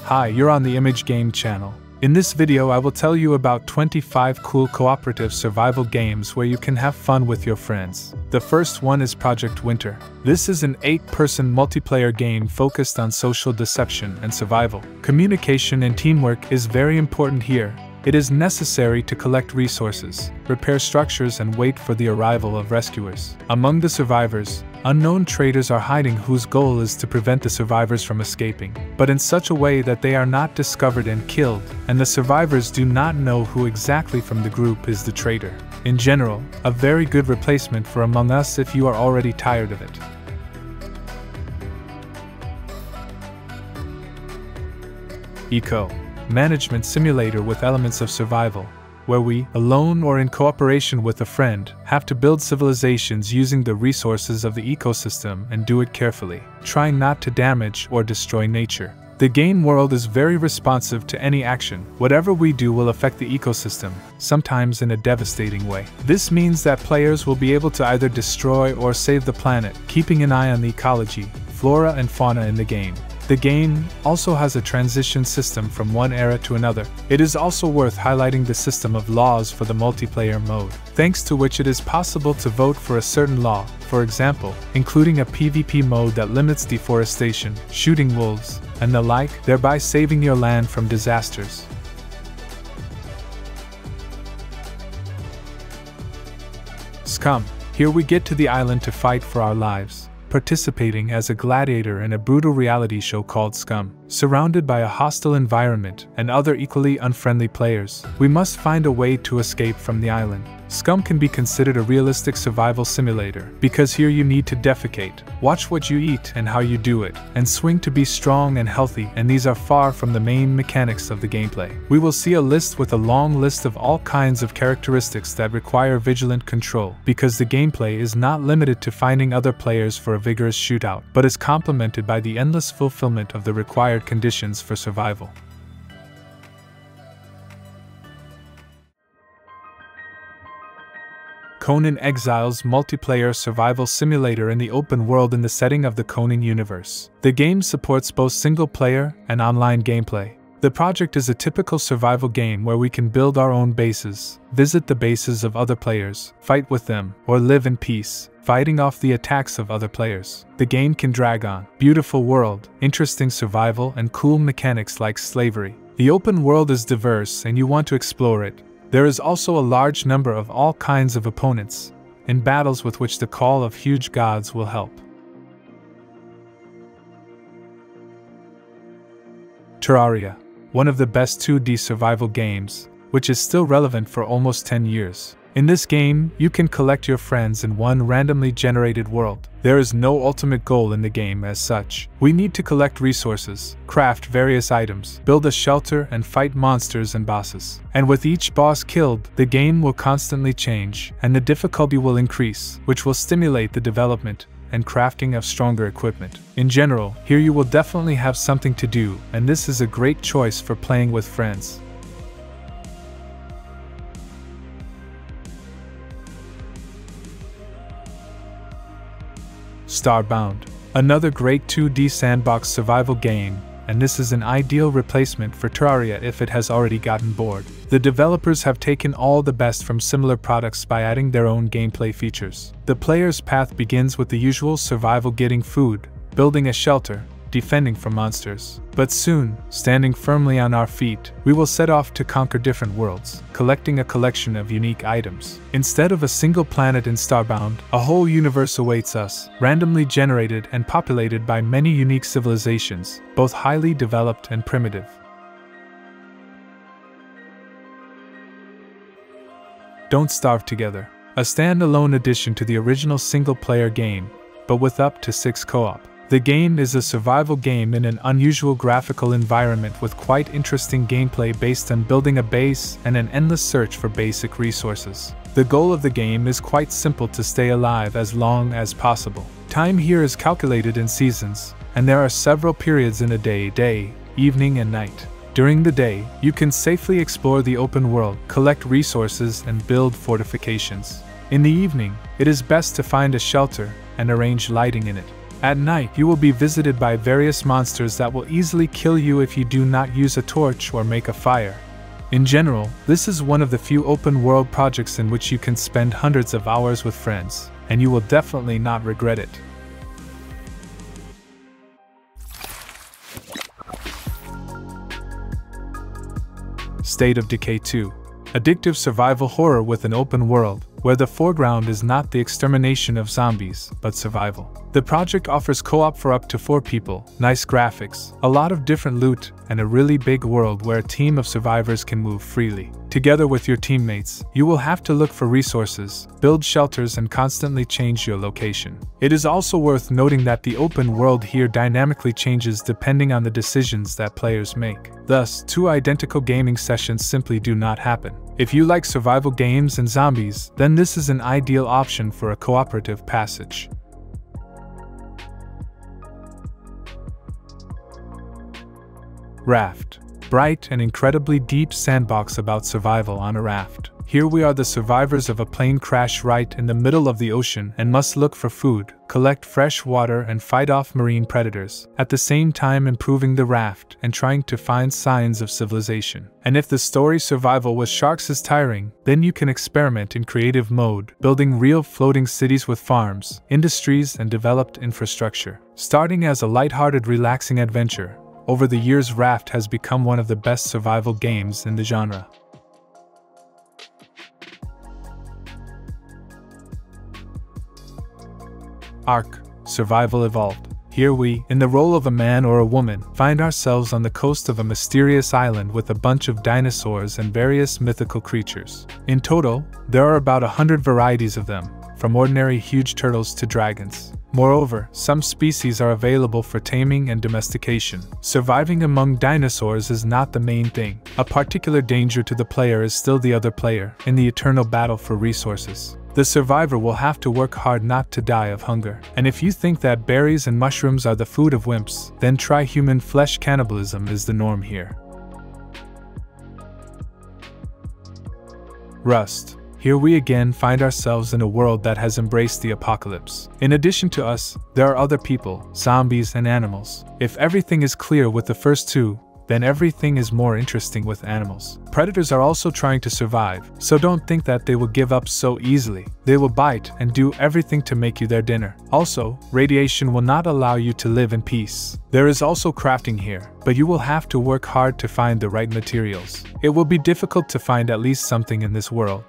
Hi, you're on the Image Game channel. In this video I will tell you about 25 cool cooperative survival games where you can have fun with your friends. The first one is Project Winter. This is an 8-person multiplayer game focused on social deception and survival. Communication and teamwork is very important here. It is necessary to collect resources, repair structures, and wait for the arrival of rescuers. Among the survivors, unknown traitors are hiding whose goal is to prevent the survivors from escaping, but in such a way that they are not discovered and killed, and the survivors do not know who exactly from the group is the traitor. In general, a very good replacement for Among Us if you are already tired of it. Eco Management simulator with elements of survival, where we, alone or in cooperation with a friend, have to build civilizations using the resources of the ecosystem and do it carefully, trying not to damage or destroy nature. The game world is very responsive to any action. Whatever we do will affect the ecosystem, sometimes in a devastating way. This means that players will be able to either destroy or save the planet, keeping an eye on the ecology, flora and fauna in the game. The game also has a transition system from one era to another. It is also worth highlighting the system of laws for the multiplayer mode, thanks to which it is possible to vote for a certain law, for example, including a PvP mode that limits deforestation, shooting wolves, and the like, thereby saving your land from disasters. Scum. Here we get to the island to fight for our lives, participating as a gladiator in a brutal reality show called Scum. Surrounded by a hostile environment and other equally unfriendly players, we must find a way to escape from the island. Scum can be considered a realistic survival simulator, because here you need to defecate, watch what you eat and how you do it, and swing to be strong and healthy, and these are far from the main mechanics of the gameplay. We will see a list with a long list of all kinds of characteristics that require vigilant control, because the gameplay is not limited to finding other players for a vigorous shootout, but is complemented by the endless fulfillment of the required conditions for survival. Conan Exiles multiplayer survival simulator in the open world in the setting of the Conan universe. The game supports both single-player and online gameplay. The project is a typical survival game where we can build our own bases, visit the bases of other players, fight with them, or live in peace, fighting off the attacks of other players. The game can drag on. Beautiful world, interesting survival, and cool mechanics like slavery. The open world is diverse and you want to explore it. There is also a large number of all kinds of opponents, in battles with which the call of huge gods will help. Terraria, one of the best 2D survival games, which is still relevant for almost 10 years. In this game, you can collect your friends in one randomly generated world. There is no ultimate goal in the game as such. We need to collect resources, craft various items, build a shelter, and fight monsters and bosses. And with each boss killed, the game will constantly change, and the difficulty will increase, which will stimulate the development and crafting of stronger equipment. In general, here you will definitely have something to do, and this is a great choice for playing with friends. Starbound, another great 2D sandbox survival game, and this is an ideal replacement for Terraria if it has already gotten bored. The developers have taken all the best from similar products by adding their own gameplay features. The player's path begins with the usual survival: getting food, building a shelter, defending from monsters. But soon, standing firmly on our feet, we will set off to conquer different worlds, collecting a collection of unique items. Instead of a single planet in Starbound, a whole universe awaits us, randomly generated and populated by many unique civilizations, both highly developed and primitive. Don't Starve Together, a standalone addition to the original single-player game, but with up to 6 co-op. The game is a survival game in an unusual graphical environment with quite interesting gameplay based on building a base and an endless search for basic resources. The goal of the game is quite simple: to stay alive as long as possible. Time here is calculated in seasons, and there are several periods in a day, evening and night. During the day, you can safely explore the open world, collect resources, and build fortifications. In the evening, it is best to find a shelter and arrange lighting in it. At night, you will be visited by various monsters that will easily kill you if you do not use a torch or make a fire. In general, this is one of the few open-world projects in which you can spend hundreds of hours with friends, and you will definitely not regret it. State of Decay 2. Addictive survival horror with an open world, where the foreground is not the extermination of zombies, but survival. The project offers co-op for up to 4 people, nice graphics, a lot of different loot, and a really big world where a team of survivors can move freely. Together with your teammates, you will have to look for resources, build shelters, and constantly change your location. It is also worth noting that the open world here dynamically changes depending on the decisions that players make. Thus, 2 identical gaming sessions simply do not happen. If you like survival games and zombies, then this is an ideal option for a cooperative passage. Raft. Bright and incredibly deep sandbox about survival on a raft. Here we are, the survivors of a plane crash right in the middle of the ocean, and must look for food, collect fresh water, and fight off marine predators, at the same time improving the raft and trying to find signs of civilization. And if the story survival with sharks is tiring, then you can experiment in creative mode, building real floating cities with farms, industries, and developed infrastructure. Starting as a lighthearted, relaxing adventure, over the years Raft has become one of the best survival games in the genre. Ark. Survival Evolved. Here we, in the role of a man or a woman, find ourselves on the coast of a mysterious island with a bunch of dinosaurs and various mythical creatures. In total, there are about 100 varieties of them, from ordinary huge turtles to dragons. Moreover, some species are available for taming and domestication. Surviving among dinosaurs is not the main thing. A particular danger to the player is still the other player, in the eternal battle for resources. The survivor will have to work hard not to die of hunger. And if you think that berries and mushrooms are the food of wimps, then try human flesh. Cannibalism is the norm here. Rust. Here we again find ourselves in a world that has embraced the apocalypse. In addition to us, there are other people, zombies, and animals. If everything is clear with the first 2, then everything is more interesting with animals. Predators are also trying to survive, so don't think that they will give up so easily. They will bite and do everything to make you their dinner. Also, radiation will not allow you to live in peace. There is also crafting here, but you will have to work hard to find the right materials. It will be difficult to find at least something in this world.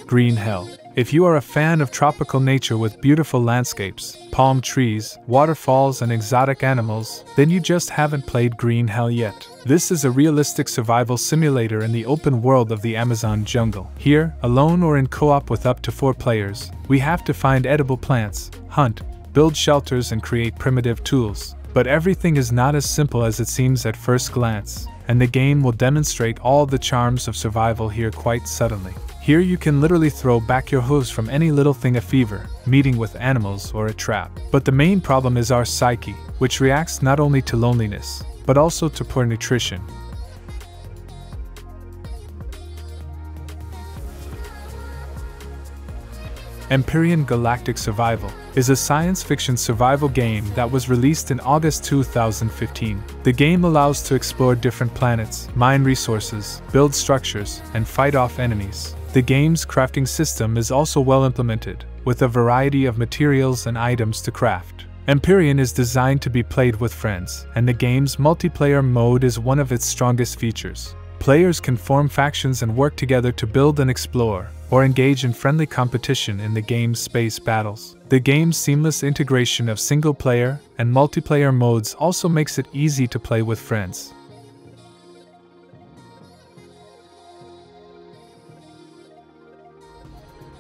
Green Hell. If you are a fan of tropical nature with beautiful landscapes, palm trees, waterfalls, and exotic animals, then you just haven't played Green Hell yet. This is a realistic survival simulator in the open world of the Amazon jungle. Here, alone or in co-op with up to 4 players, we have to find edible plants, hunt, build shelters, and create primitive tools. But everything is not as simple as it seems at first glance, and the game will demonstrate all the charms of survival here quite suddenly. Here you can literally throw back your hooves from any little thing, a fever, meeting with animals, or a trap. But the main problem is our psyche, which reacts not only to loneliness, but also to poor nutrition. Empyrion Galactic Survival is a science fiction survival game that was released in August 2015. The game allows to explore different planets, mine resources, build structures, and fight off enemies. The game's crafting system is also well implemented, with a variety of materials and items to craft. Empyrion is designed to be played with friends, and the game's multiplayer mode is one of its strongest features. Players can form factions and work together to build and explore, or engage in friendly competition in the game's space battles. The game's seamless integration of single-player and multiplayer modes also makes it easy to play with friends.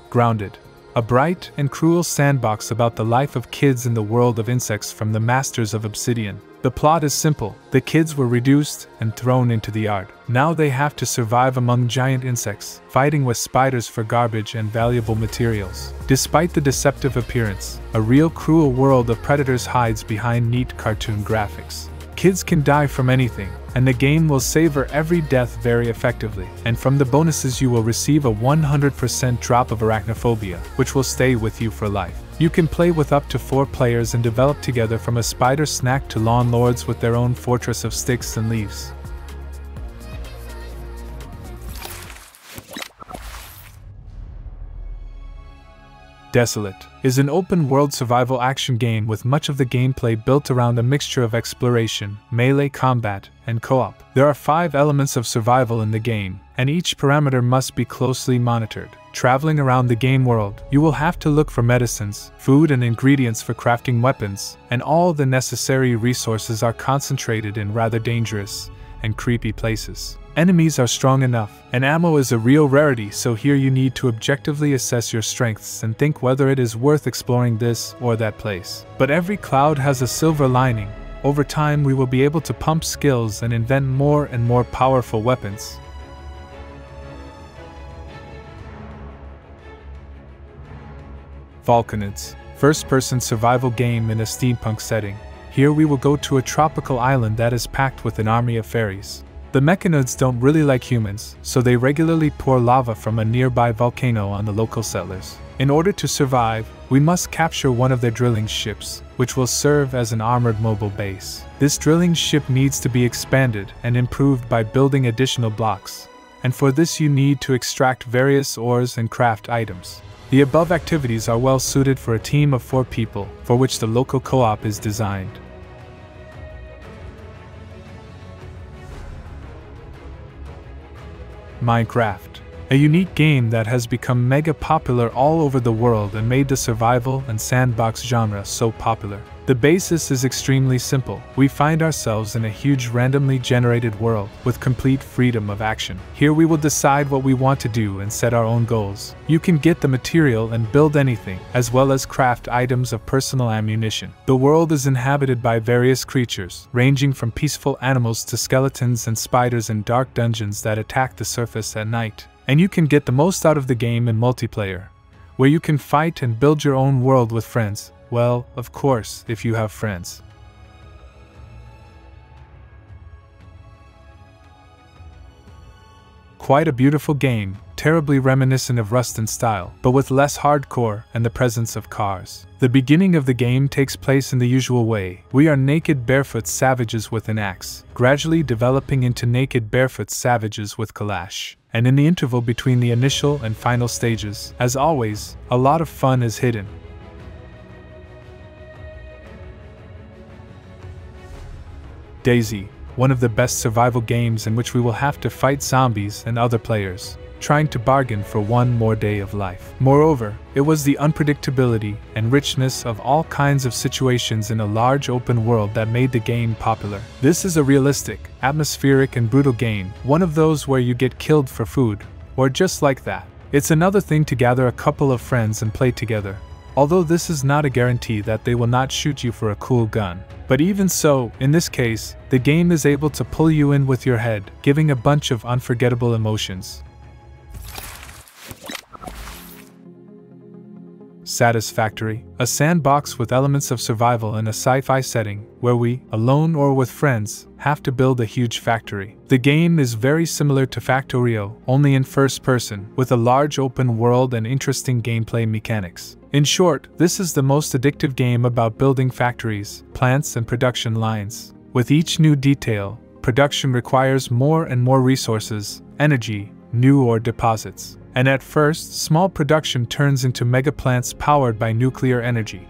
Grounded. A bright and cruel sandbox about the life of kids in the world of insects from the masters of Obsidian. The plot is simple. The kids were reduced and thrown into the yard. Now they have to survive among giant insects, fighting with spiders for garbage and valuable materials. Despite the deceptive appearance, a real cruel world of predators hides behind neat cartoon graphics. Kids can die from anything, and the game will savor every death very effectively. And from the bonuses you will receive a 100% drop of arachnophobia, which will stay with you for life. You can play with up to 4 players and develop together from a spider snack to lawn lords with their own fortress of sticks and leaves. Desolate is an open-world survival action game with much of the gameplay built around a mixture of exploration, melee combat, and co-op. There are 5 elements of survival in the game, and each parameter must be closely monitored. Traveling around the game world, you will have to look for medicines, food and ingredients for crafting weapons, and all the necessary resources are concentrated in rather dangerous and creepy places. Enemies are strong enough, and ammo is a real rarity, so here you need to objectively assess your strengths and think whether it is worth exploring this or that place. But every cloud has a silver lining. Over time we will be able to pump skills and invent more and more powerful weapons. Volcanoids, first-person survival game in a steampunk setting. Here we will go to a tropical island that is packed with an army of fairies. The mechanoids don't really like humans, so they regularly pour lava from a nearby volcano on the local settlers. In order to survive, we must capture one of their drilling ships, which will serve as an armored mobile base. This drilling ship needs to be expanded and improved by building additional blocks, and for this you need to extract various ores and craft items. The above activities are well suited for a team of 4 people, for which the local co-op is designed. Minecraft, a unique game that has become mega popular all over the world and made the survival and sandbox genre so popular. The basis is extremely simple. We find ourselves in a huge randomly generated world with complete freedom of action. Here we will decide what we want to do and set our own goals. You can get the material and build anything, as well as craft items of personal ammunition. The world is inhabited by various creatures, ranging from peaceful animals to skeletons and spiders in dark dungeons that attack the surface at night. And you can get the most out of the game in multiplayer, where you can fight and build your own world with friends. Well, of course, if you have friends. Quite a beautiful game, terribly reminiscent of Rust in style, but with less hardcore and the presence of cars. The beginning of the game takes place in the usual way. We are naked barefoot savages with an axe, gradually developing into naked barefoot savages with kalash. And in the interval between the initial and final stages, as always, a lot of fun is hidden. Dayz, one of the best survival games in which we will have to fight zombies and other players, trying to bargain for one more day of life. Moreover, it was the unpredictability and richness of all kinds of situations in a large open world that made the game popular. This is a realistic, atmospheric and brutal game, one of those where you get killed for food, or just like that. It's another thing to gather a couple of friends and play together, although this is not a guarantee that they will not shoot you for a cool gun. But even so, in this case, the game is able to pull you in with your head, giving a bunch of unforgettable emotions. Satisfactory, a sandbox with elements of survival in a sci-fi setting, where we, alone or with friends, have to build a huge factory. The game is very similar to Factorio, only in first person, with a large open world and interesting gameplay mechanics. In short, this is the most addictive game about building factories, plants and production lines. With each new detail, production requires more and more resources, energy, new ore deposits. And at first, small production turns into mega plants powered by nuclear energy.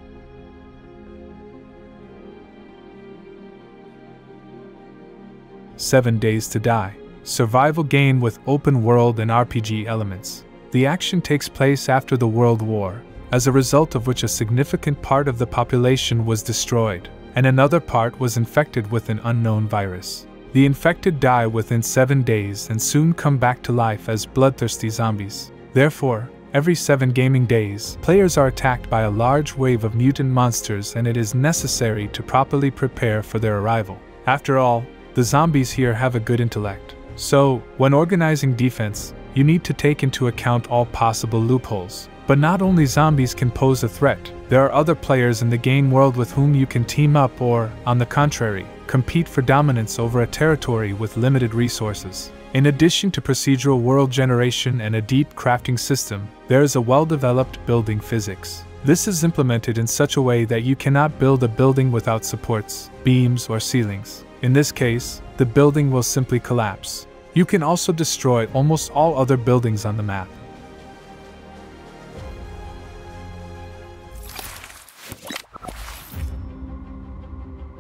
"7 Days to Die", survival game with open world and RPG elements. The action takes place after the World War, as a result of which a significant part of the population was destroyed, and another part was infected with an unknown virus. The infected die within 7 days and soon come back to life as bloodthirsty zombies. Therefore, every 7 gaming days, players are attacked by a large wave of mutant monsters and it is necessary to properly prepare for their arrival. After all, the zombies here have a good intellect. So, when organizing defense, you need to take into account all possible loopholes. But not only zombies can pose a threat, there are other players in the game world with whom you can team up or, on the contrary, compete for dominance over a territory with limited resources. In addition to procedural world generation and a deep crafting system, there is a well-developed building physics. This is implemented in such a way that you cannot build a building without supports, beams, or ceilings. In this case, the building will simply collapse. You can also destroy almost all other buildings on the map.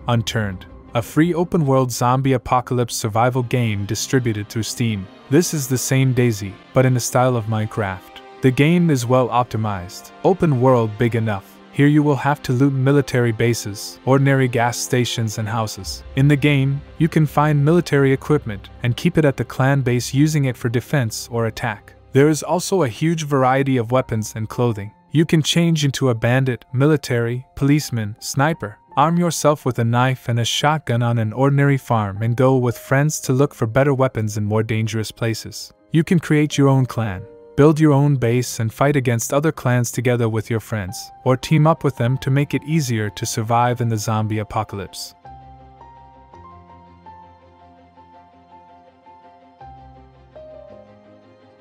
Unturned, a free open-world zombie apocalypse survival game distributed through Steam. This is the same Dayz, but in the style of Minecraft. The game is well optimized, open world big enough. Here you will have to loot military bases, ordinary gas stations and houses. In the game, you can find military equipment and keep it at the clan base using it for defense or attack. There is also a huge variety of weapons and clothing. You can change into a bandit, military, policeman, sniper. Arm yourself with a knife and a shotgun on an ordinary farm and go with friends to look for better weapons in more dangerous places. You can create your own clan, build your own base and fight against other clans together with your friends, or team up with them to make it easier to survive in the zombie apocalypse.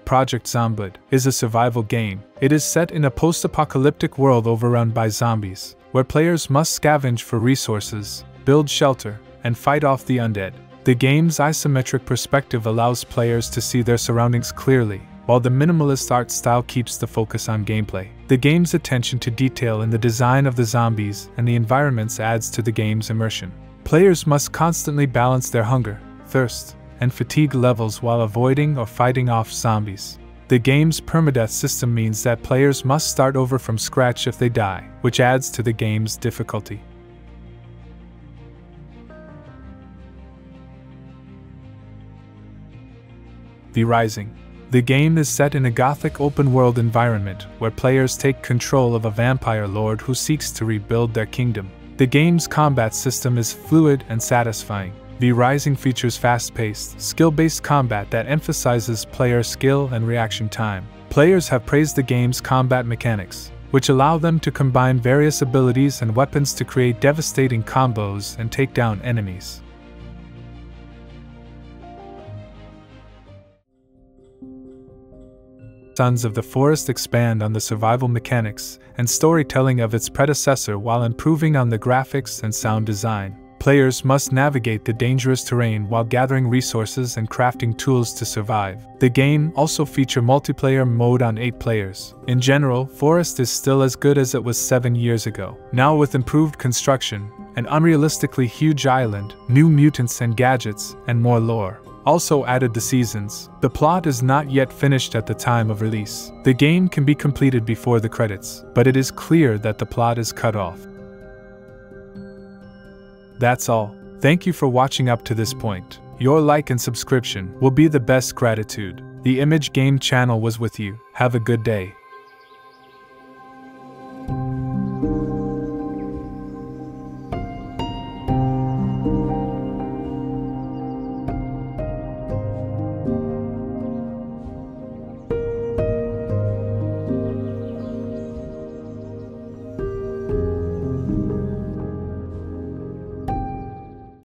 Project Zomboid is a survival game. It is set in a post-apocalyptic world overrun by zombies, where players must scavenge for resources, build shelter, and fight off the undead. The game's isometric perspective allows players to see their surroundings clearly, while the minimalist art style keeps the focus on gameplay. The game's attention to detail in the design of the zombies and the environments adds to the game's immersion. Players must constantly balance their hunger, thirst, and fatigue levels while avoiding or fighting off zombies. The game's permadeath system means that players must start over from scratch if they die, which adds to the game's difficulty. The Rising. The game is set in a gothic open-world environment where players take control of a vampire lord who seeks to rebuild their kingdom. The game's combat system is fluid and satisfying. The Rising features fast-paced, skill-based combat that emphasizes player skill and reaction time. Players have praised the game's combat mechanics, which allow them to combine various abilities and weapons to create devastating combos and take down enemies. Sons of the Forest expand on the survival mechanics and storytelling of its predecessor while improving on the graphics and sound design. Players must navigate the dangerous terrain while gathering resources and crafting tools to survive. The game also features multiplayer mode on 8 players. In general, Forest is still as good as it was 7 years ago. Now with improved construction, an unrealistically huge island, new mutants and gadgets, and more lore. Also added the seasons. The plot is not yet finished at the time of release. The game can be completed before the credits, but it is clear that the plot is cut off. That's all. Thank you for watching up to this point. Your like and subscription will be the best gratitude. The Image Game channel was with you. Have a good day.